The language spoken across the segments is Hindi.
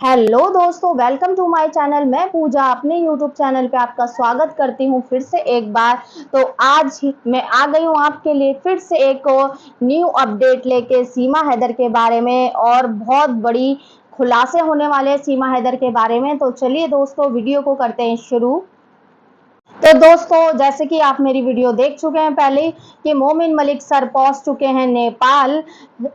हेलो दोस्तों, वेलकम टू माय चैनल। मैं पूजा अपने यूट्यूब चैनल पे आपका स्वागत करती हूँ फिर से एक बार। तो आज मैं आ गई हूँ आपके लिए फिर से एक न्यू अपडेट लेके सीमा हैदर के बारे में, और बहुत बड़ी खुलासे होने वाले हैं सीमा हैदर के बारे में। तो चलिए दोस्तों, वीडियो को करते हैं शुरू। तो दोस्तों, जैसे कि आप मेरी वीडियो देख चुके हैं पहले कि मोमिन मलिक सर पहुंच चुके हैं नेपाल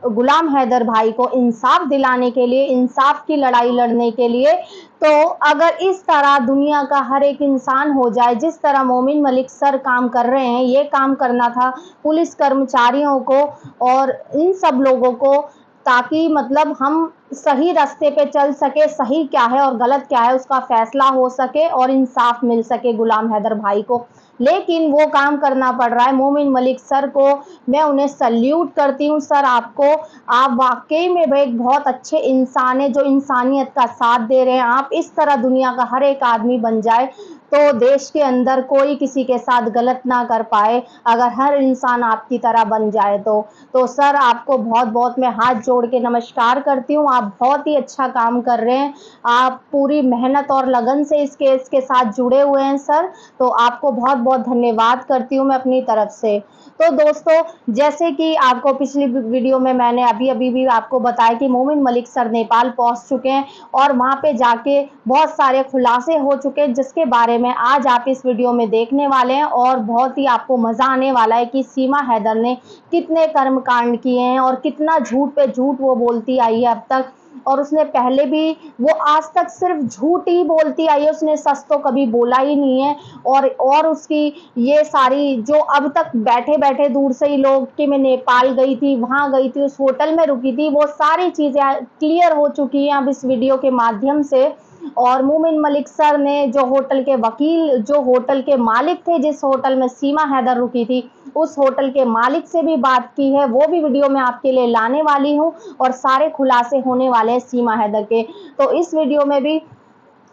गुलाम हैदर भाई को इंसाफ दिलाने के लिए, इंसाफ की लड़ाई लड़ने के लिए। तो अगर इस तरह दुनिया का हर एक इंसान हो जाए जिस तरह मोमिन मलिक सर काम कर रहे हैं, ये काम करना था पुलिस कर्मचारियों को और इन सब लोगों को, ताकि मतलब हम सही रास्ते पे चल सके, सही क्या है और गलत क्या है उसका फैसला हो सके और इंसाफ मिल सके गुलाम हैदर भाई को। लेकिन वो काम करना पड़ रहा है मोमिन मलिक सर को। मैं उन्हें सल्यूट करती हूँ सर आपको। आप वाकई में एक बहुत अच्छे इंसान है जो इंसानियत का साथ दे रहे हैं। आप इस तरह दुनिया का हर एक आदमी बन जाए तो देश के अंदर कोई किसी के साथ गलत ना कर पाए, अगर हर इंसान आपकी तरह बन जाए तो सर आपको बहुत बहुत मैं हाथ जोड़ के नमस्कार करती हूँ। आप बहुत ही अच्छा काम कर रहे हैं। आप पूरी मेहनत और लगन से इस केस के साथ जुड़े हुए हैं सर। तो आपको बहुत बहुत धन्यवाद करती हूँ मैं अपनी तरफ से। तो दोस्तों, जैसे कि आपको पिछली वीडियो में मैंने अभी अभी भी आपको बताया कि मोमिन मलिक सर नेपाल पहुंच चुके हैं और वहां पे जाके बहुत सारे खुलासे हो चुके हैं, जिसके बारे में आज आप इस वीडियो में देखने वाले हैं। और बहुत ही आपको मजा आने वाला है कि सीमा हैदर ने कितने कर्मकांड किए हैं और कितना झूठ पे झूठ वो बोलती आई है अब तक। और उसने पहले भी, वो आज तक सिर्फ झूठ ही बोलती आई है, उसने सच तो कभी बोला ही नहीं है। और उसकी ये सारी जो अब तक बैठे बैठे दूर से ही लोग कि मैं नेपाल गई थी, वहां गई थी, उस होटल में रुकी थी, वो सारी चीजें क्लियर हो चुकी हैं अब इस वीडियो के माध्यम से। और मोमिन मलिक सर ने जो होटल के वकील, जो होटल के मालिक थे, जिस होटल में सीमा हैदर रुकी थी, उस होटल के मालिक से भी बात की है, वो भी वीडियो में आपके लिए लाने वाली हूँ। और सारे खुलासे होने वाले हैं सीमा हैदर के। तो इस वीडियो में भी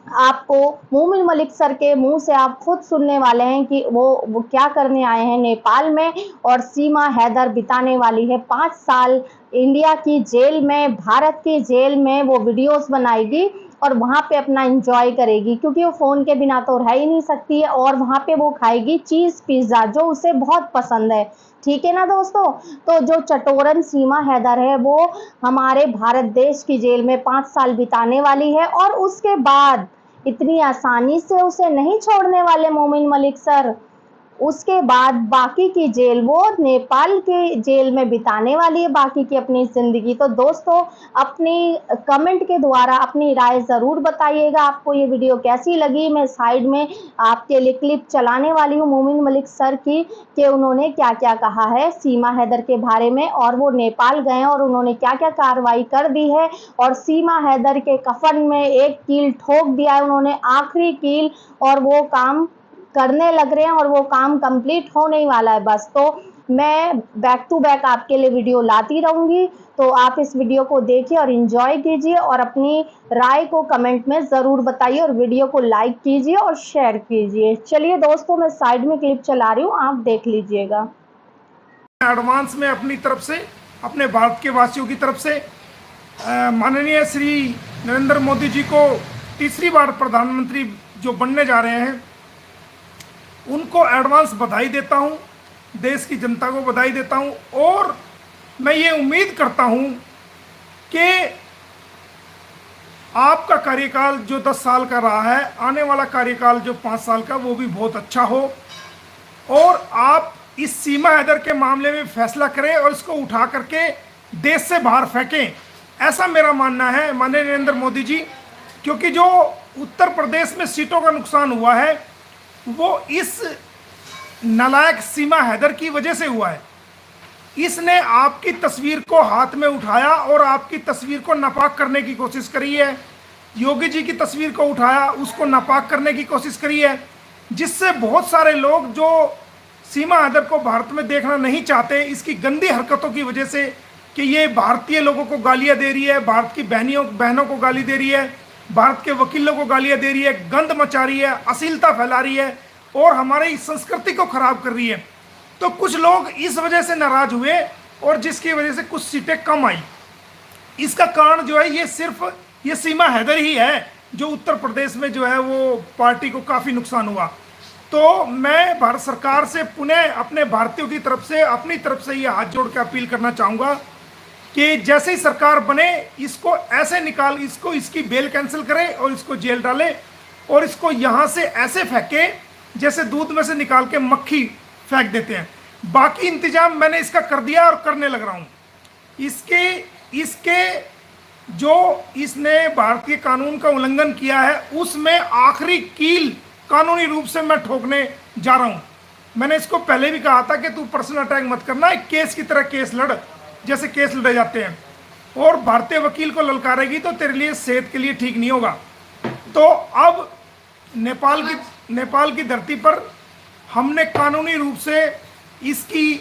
आपको मोमिन मलिक सर के मुंह से आप खुद सुनने वाले हैं कि वो क्या करने आए हैं नेपाल में। और सीमा हैदर बिताने वाली है 5 साल इंडिया की जेल में, भारत की जेल में। वो वीडियोस बनाएगी और वहां पे अपना एंजॉय करेगी, क्योंकि वो फोन के बिना तो रह ही नहीं सकती है। और वहां पे वो खाएगी चीज पिज्जा, जो उसे बहुत पसंद है। ठीक है ना दोस्तों। तो जो चटोरन सीमा हैदर है वो हमारे भारत देश की जेल में 5 साल बिताने वाली है। और उसके बाद इतनी आसानी से उसे नहीं छोड़ने वाले मोमिन मलिक सर। उसके बाद बाकी की जेल वो नेपाल के जेल में बिताने वाली है बाकी की अपनी जिंदगी। तो दोस्तों, अपनी कमेंट के द्वारा अपनी राय जरूर बताइएगा आपको ये वीडियो कैसी लगी। मैं साइड में आपके लिए क्लिप चलाने वाली हूँ मोमिन मलिक सर की, कि उन्होंने क्या क्या कहा है सीमा हैदर के बारे में, और वो नेपाल गए और उन्होंने क्या क्या कार्रवाई कर दी है। और सीमा हैदर के कफन में एक कील ठोक दिया है उन्होंने, आखिरी कील। और वो काम करने लग रहे हैं और वो काम कंप्लीट होने ही वाला है बस। तो मैं बैक टू बैक आपके लिए वीडियो लाती रहूंगी। तो आप इस वीडियो को देखिए और एंजॉय कीजिए और अपनी राय को कमेंट में ज़रूर बताइए और वीडियो को लाइक कीजिए और शेयर कीजिए। चलिए दोस्तों, मैं साइड में क्लिप चला रही हूँ, आप देख लीजिएगा। एडवांस में अपनी तरफ से, अपने भारत के वासियों की तरफ से माननीय श्री नरेंद्र मोदी जी को तीसरी बार प्रधानमंत्री जो बनने जा रहे हैं, उनको एडवांस बधाई देता हूं, देश की जनता को बधाई देता हूं। और मैं ये उम्मीद करता हूं कि आपका कार्यकाल जो 10 साल का रहा है, आने वाला कार्यकाल जो 5 साल का, वो भी बहुत अच्छा हो। और आप इस सीमा हैदर के मामले में फैसला करें और इसको उठा करके देश से बाहर फेंकें, ऐसा मेरा मानना है माननीय नरेंद्र मोदी जी। क्योंकि जो उत्तर प्रदेश में सीटों का नुकसान हुआ है वो इस नालायक सीमा हैदर की वजह से हुआ है। इसने आपकी तस्वीर को हाथ में उठाया और आपकी तस्वीर को नापाक करने की कोशिश करी है। योगी जी की तस्वीर को उठाया, उसको नापाक करने की कोशिश करी है, जिससे बहुत सारे लोग जो सीमा हैदर को भारत में देखना नहीं चाहते, इसकी गंदी हरकतों की वजह से, कि ये भारतीय लोगों को गालियां दे रही है, भारत की बहनों को गाली दे रही है, भारत के वकीलों को गालियां दे रही है, गंद मचा रही है, अश्लीलता फैला रही है और हमारी संस्कृति को खराब कर रही है। तो कुछ लोग इस वजह से नाराज हुए और जिसकी वजह से कुछ सीटें कम आई। इसका कारण जो है, ये सिर्फ ये सीमा हैदर ही है जो उत्तर प्रदेश में जो है वो पार्टी को काफ़ी नुकसान हुआ। तो मैं भारत सरकार से पुनः अपने भारतीयों की तरफ से, अपनी तरफ से ये हाथ जोड़ के अपील करना चाहूँगा कि जैसे ही सरकार बने इसको ऐसे निकाल, इसको इसकी बेल कैंसिल करें और इसको जेल डाले और इसको यहाँ से ऐसे फेंके जैसे दूध में से निकाल के मक्खी फेंक देते हैं। बाकी इंतजाम मैंने इसका कर दिया और करने लग रहा हूँ। इसके जो इसने भारतीय कानून का उल्लंघन किया है उसमें आखिरी कील कानूनी रूप से मैं ठोकने जा रहा हूँ। मैंने इसको पहले भी कहा था कि तू पर्सनल अटैक मत करना, एक केस की तरह केस लड़ जैसे केस लड़े जाते हैं, और भारतीय वकील को ललकारेगी तो तेरे लिए सेहत के लिए ठीक नहीं होगा। तो अब नेपाल की धरती पर हमने कानूनी रूप से इसकी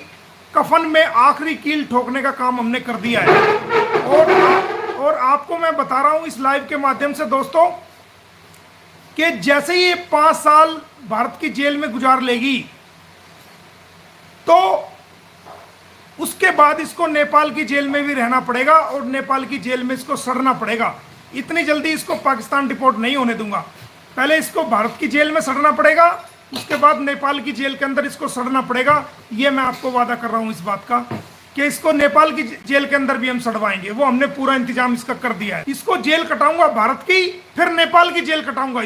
कफन में आखिरी कील ठोकने का काम हमने कर दिया है। और आपको मैं बता रहा हूं इस लाइव के माध्यम से दोस्तों कि जैसे ही ये 5 साल भारत की जेल में गुजार लेगी तो उसके बाद इसको नेपाल की जेल में भी रहना पड़ेगा और नेपाल की जेल में इसको सड़ना पड़ेगा। इतनी जल्दी इसको पाकिस्तान डिपोर्ट नहीं होने दूंगा। पहले इसको भारत की जेल में सड़ना पड़ेगा, उसके बाद नेपाल की जेल के अंदर इसको सड़ना पड़ेगा। ये मैं आपको वादा कर रहा हूं इस बात का कि इसको नेपाल की जेल के अंदर भी हम सड़वाएंगे। वो हमने पूरा इंतजाम इसका कर दिया है। इसको जेल कटाऊंगा भारत की, फिर नेपाल की जेल कटाऊंगा।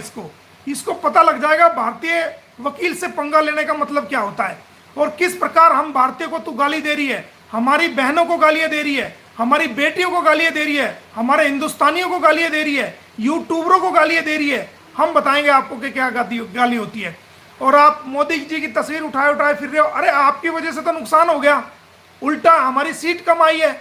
इसको पता लग जाएगा भारतीय वकील से पंगा लेने का मतलब क्या होता है और किस प्रकार हम भारतीय को तू गाली दे रही है, हमारी बहनों को गालियां दे रही है, हमारी बेटियों को गालियां दे रही है, हमारे हिंदुस्तानियों को गालियां दे रही है, यूट्यूबरों को गालियां दे रही है। हम बताएंगे आपको कि क्या गाली होती है। और आप मोदी जी की तस्वीर उठाए फिर रहे हो। अरे आपकी वजह से तो नुकसान हो गया, उल्टा हमारी सीट कम आई है।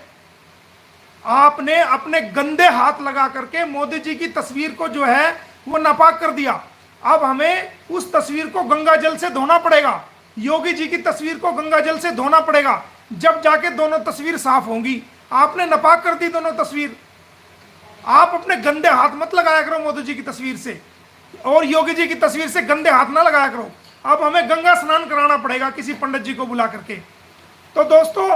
आपने अपने गंदे हाथ लगा करके मोदी जी की तस्वीर को जो है वो नापाक कर दिया। अब हमें उस तस्वीर को गंगा जल से धोना पड़ेगा, योगी जी की तस्वीर को गंगा जल से धोना पड़ेगा, जब जाके दोनों तस्वीर साफ होंगी। आपने नापाक कर दी दोनों तस्वीर। आप अपने गंदे हाथ मत लगाया करो मोदी जी की तस्वीर से और योगी जी की तस्वीर से गंदे हाथ ना लगाया करो। अब हमें गंगा स्नान कराना पड़ेगा किसी पंडित जी को बुला करके। तो दोस्तों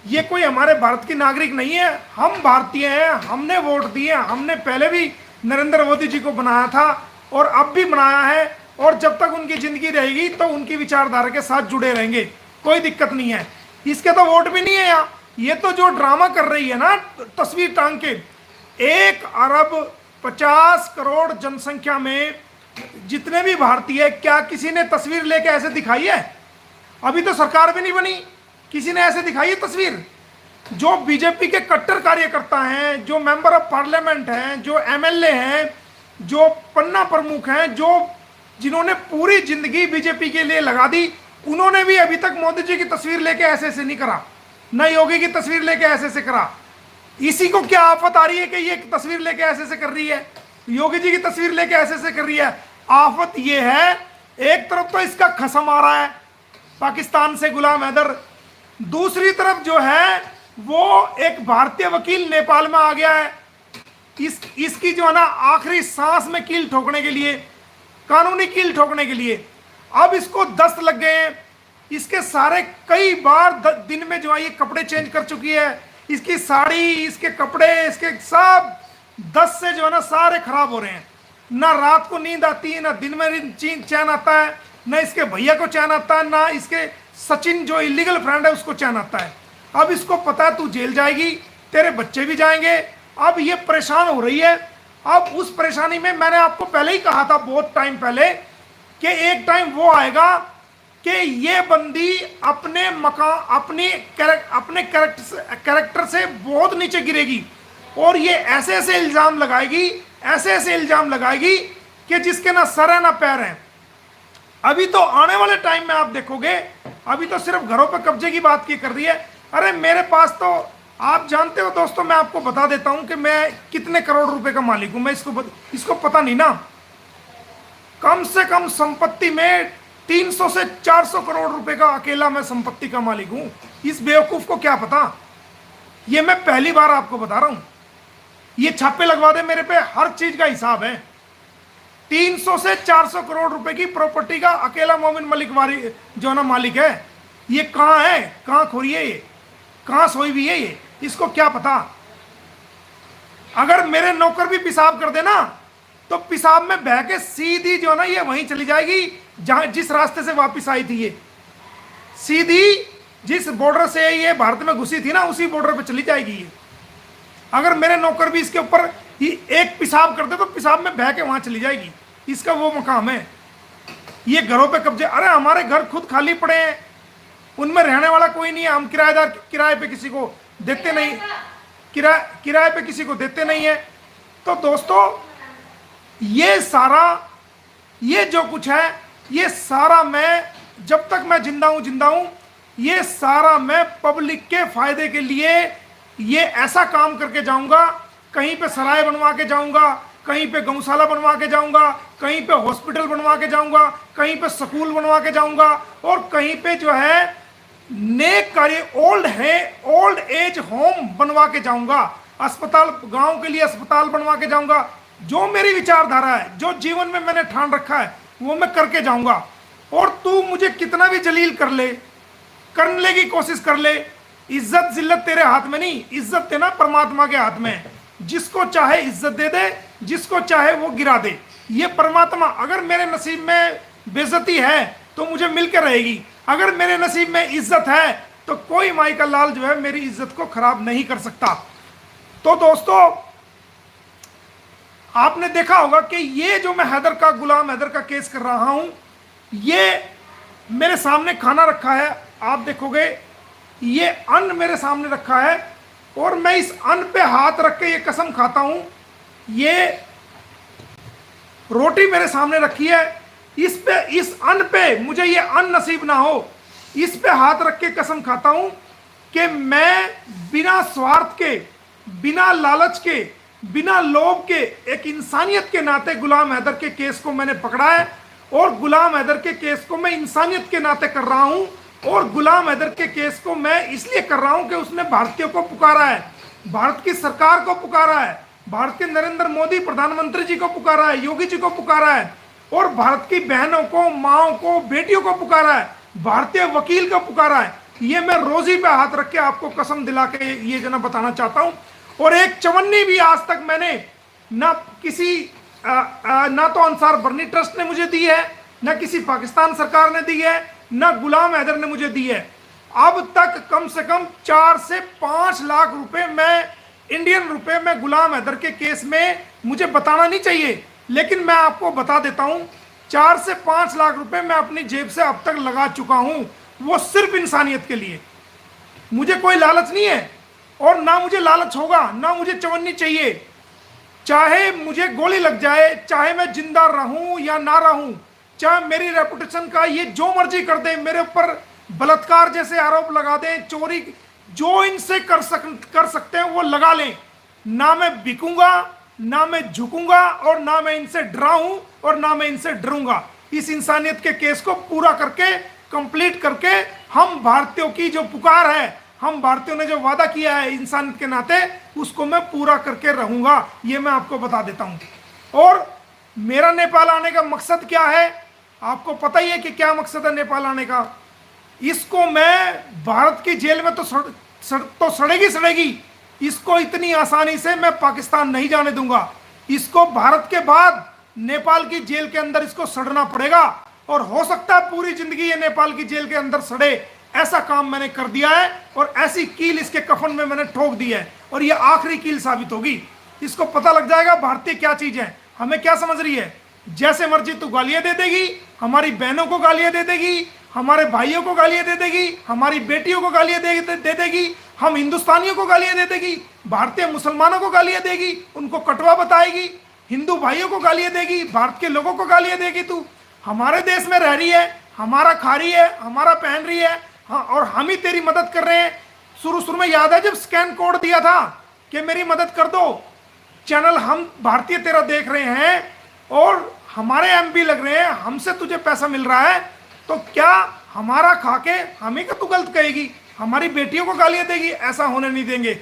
ये कोई हमारे भारत की नागरिक नहीं है, हम भारतीय हैं, हमने वोट दिए, हमने पहले भी नरेंद्र मोदी जी को बनाया था और अब भी बनाया है, और जब तक उनकी जिंदगी रहेगी तो उनकी विचारधारा के साथ जुड़े रहेंगे, कोई दिक्कत नहीं है। इसके तो वोट भी नहीं है यहाँ। ये तो जो ड्रामा कर रही है ना तस्वीर टांग के, 1 अरब 50 करोड़ जनसंख्या में जितने भी भारतीय, क्या किसी ने तस्वीर लेके ऐसे दिखाई है? अभी तो सरकार भी नहीं बनी, किसी ने ऐसे दिखाई है तस्वीर? जो बीजेपी के कट्टर कार्यकर्ता हैं, जो मेंबर ऑफ पार्लियामेंट हैं, जो एमएलए हैं, जो पन्ना प्रमुख हैं, जो जिन्होंने पूरी जिंदगी बीजेपी के लिए लगा दी, उन्होंने भी अभी तक मोदी जी की तस्वीर लेके ऐसे ऐसे नहीं करा, न योगी की तस्वीर लेके ऐसे ऐसे करा। इसी को क्या आफत आ रही है कि ये तस्वीर लेके ऐसे ऐसे कर रही है, योगी जी की तस्वीर लेके ऐसे ऐसे कर रही है। आफत ये है, एक तरफ तो इसका खसम आ रहा है पाकिस्तान से गुलाम हैदर, दूसरी तरफ जो है वो एक भारतीय वकील नेपाल में आ गया है। इसकी जो है ना आखिरी सांस में कील ठोकने के लिए, कानूनी कील ठोकने के लिए। अब इसको दस्त लग गए हैं, इसके सारे कई बार दिन में जो है ये कपड़े चेंज कर चुकी है, इसकी साड़ी, इसके कपड़े, इसके सब दस्त से जो है ना सारे खराब हो रहे हैं। ना रात को नींद आती है, ना दिन में चैन आता है, ना इसके भैया को चैन आता है, ना इसके सचिन जो इलीगल फ्रेंड है उसको चैन आता है। अब इसको पता है तू जेल जाएगी, तेरे बच्चे भी जाएंगे। अब ये परेशान हो रही है। अब उस परेशानी में मैंने आपको पहले ही कहा था बहुत टाइम पहले कि एक टाइम वो आएगा कि ये बंदी अपने कैरेक्टर से बहुत नीचे गिरेगी और ये ऐसे ऐसे इल्जाम लगाएगी कि जिसके ना सर है ना पैर है। अभी तो आने वाले टाइम में आप देखोगे, अभी तो सिर्फ घरों पर कब्जे की बात की कर रही है। अरे मेरे पास तो आप जानते हो दोस्तों, मैं आपको बता देता हूं कि मैं कितने करोड़ रुपए का मालिक हूं। मैं इसको पता नहीं ना, कम से कम संपत्ति में 300 से 400 करोड़ रुपए का अकेला मैं संपत्ति का मालिक हूं। इस बेवकूफ को क्या पता? ये मैं पहली बार आपको बता रहा हूं। ये छापे लगवा दे मेरे पे, हर चीज का हिसाब है। 300 से 400 करोड़ रुपए की प्रॉपर्टी का अकेला मोमिन मलिक वारी जो ना मालिक है। ये कहां है, कहां खोरी है, ये कहां सोई हुई है, ये इसको क्या पता? अगर मेरे नौकर भी पेशाब कर देना तो पेशाब में बह के सीधी जो है ना ये वहीं चली जाएगी जहां जिस रास्ते से वापस आई थी, ये सीधी जिस बॉर्डर से ये भारत में घुसी थी ना उसी बॉर्डर पे चली जाएगी ये। अगर मेरे नौकर भी इसके ऊपर एक पेशाब कर दे तो पेशाब में बह के वहां चली जाएगी। इसका वो मकाम है। ये घरों पे कब्जे, अरे हमारे घर खुद खाली पड़े हैं, उनमें रहने वाला कोई नहीं है, हम किराएदार किराए पे किसी को देते नहीं, किराए पे किसी को देते नहीं है। तो दोस्तों ये सारा, ये जो कुछ है ये सारा मैं जब तक मैं जिंदा हूं ये सारा मैं पब्लिक के फायदे के लिए ये ऐसा काम करके जाऊंगा। कहीं पे सराय बनवा के जाऊंगा, कहीं पे गौशाला बनवा के जाऊंगा, कहीं पे हॉस्पिटल बनवा के जाऊंगा, कहीं पे स्कूल बनवा के जाऊंगा, और कहीं पे जो है नेक कार्य ओल्ड एज होम बनवा के जाऊंगा, अस्पताल, गांव के लिए अस्पताल बनवा के जाऊंगा। जो मेरी विचारधारा है, जो जीवन में मैंने ठान रखा है वो मैं करके जाऊंगा। और तू मुझे कितना भी जलील करने की कोशिश कर ले, इज्जत जिल्लत तेरे हाथ में नहीं, इज्जत देना परमात्मा के हाथ में है। जिसको चाहे इज्जत दे दे, जिसको चाहे वो गिरा दे। ये परमात्मा, अगर मेरे नसीब में बेइज्जती है तो मुझे मिलकर रहेगी, अगर मेरे नसीब में इज्जत है तो कोई माई का लाल जो है मेरी इज्जत को खराब नहीं कर सकता। तो दोस्तों आपने देखा होगा कि ये जो मैं गुलाम हैदर का केस कर रहा हूं, ये मेरे सामने खाना रखा है, आप देखोगे ये अन्न मेरे सामने रखा है, और मैं इस अन्न पे हाथ रख के ये कसम खाता हूं, ये रोटी मेरे सामने रखी है, इस अन्न पे मुझे ये अन्न नसीब ना हो, इस पे हाथ रख के कसम खाता हूं कि मैं बिना स्वार्थ के, बिना लालच के, बिना लोभ के, एक इंसानियत के नाते गुलाम हैदर के केस को मैंने पकड़ा है, और गुलाम हैदर के केस को मैं इंसानियत के नाते कर रहा हूं। और गुलाम हैदर के केस को मैं इसलिए कर रहा हूं कि उसने भारतीयों को पुकारा है, भारत की सरकार को पुकारा है, भारत के नरेंद्र मोदी प्रधानमंत्री जी को पुकारा है, योगी जी को पुकारा है, और भारत की बहनों को, माओ को, बेटियों को पुकारा है, भारतीय वकील को पुकारा है। ये मैं रोजी पे हाथ रख के आपको कसम दिला के ये जना बताना चाहता हूं। और एक चवन्नी भी आज तक मैंने ना तो अंसार बरनी ट्रस्ट ने मुझे दी है, ना किसी पाकिस्तान सरकार ने दी है, ना गुलाम हैदर ने मुझे दी है। अब तक कम से कम 4 से 5 लाख रुपए इंडियन रुपए में गुलाम हैदर के केस में, मुझे बताना नहीं चाहिए लेकिन मैं आपको बता देता हूं, 4 से 5 लाख रुपए मैं अपनी जेब से अब तक लगा चुका हूं, वो सिर्फ इंसानियत के लिए। मुझे कोई लालच नहीं है और ना मुझे लालच होगा, ना मुझे चवन्नी चाहिए। चाहे मुझे गोली लग जाए, चाहे मैं जिंदा रहूं या ना रहूं, चाहे मेरी रेपुटेशन का ये जो मर्जी कर दे, मेरे ऊपर बलात्कार जैसे आरोप लगा दें, चोरी, जो इनसे कर सकते हैं वो लगा लें, ना मैं बिकूंगा, ना मैं झुकूंगा, और ना मैं इनसे डराऊं और ना मैं इनसे डरूंगा। इस इंसानियत के केस को पूरा करके, कंप्लीट करके, हम भारतीयों की जो पुकार है, हम भारतीयों ने जो वादा किया है इंसानियत के नाते, उसको मैं पूरा करके रहूंगा, ये मैं आपको बता देता हूं। और मेरा नेपाल आने का मकसद क्या है, आपको पता ही है कि क्या मकसद है नेपाल आने का। इसको मैं भारत की जेल में तो सड़ेगी, इसको इतनी आसानी से मैं पाकिस्तान नहीं जाने दूंगा। इसको भारत के बाद नेपाल की जेल के अंदर इसको सड़ना पड़ेगा, और हो सकता है पूरी जिंदगी ये नेपाल की जेल के अंदर सड़े। ऐसा काम मैंने कर दिया है, और ऐसी कील इसके कफन में मैंने ठोक दी है, और ये आखिरी कील साबित होगी। इसको पता लग जाएगा भारतीय क्या चीज है, हमें क्या समझ रही है। जैसे मर्जी तू गालियां दे देगी, हमारी बहनों को गालियां दे देगी, हमारे भाइयों को गालियां दे देगी, हमारी बेटियों को गालियां दे देगी, हम हिंदुस्तानियों को गालियां दे देगी, भारतीय मुसलमानों को गालियां देगी, उनको कटवा बताएगी, हिंदू भाइयों को गालियां देगी, भारत के लोगों को गालियां देगी। तू हमारे देश में रह रही है, हमारा खा रही है, हमारा पहन रही है, हाँ, और हम ही तेरी मदद कर रहे हैं। शुरू में याद है जब स्कैन कोड दिया था कि मेरी मदद कर दो, चैनल हम भारतीय तेरा देख रहे हैं और हमारे एमपी लग रहे हैं, हमसे तुझे पैसा मिल रहा है, तो क्या हमारा खा के हमें का तू गलत कहेगी, हमारी बेटियों को गालियां देगी? ऐसा होने नहीं देंगे।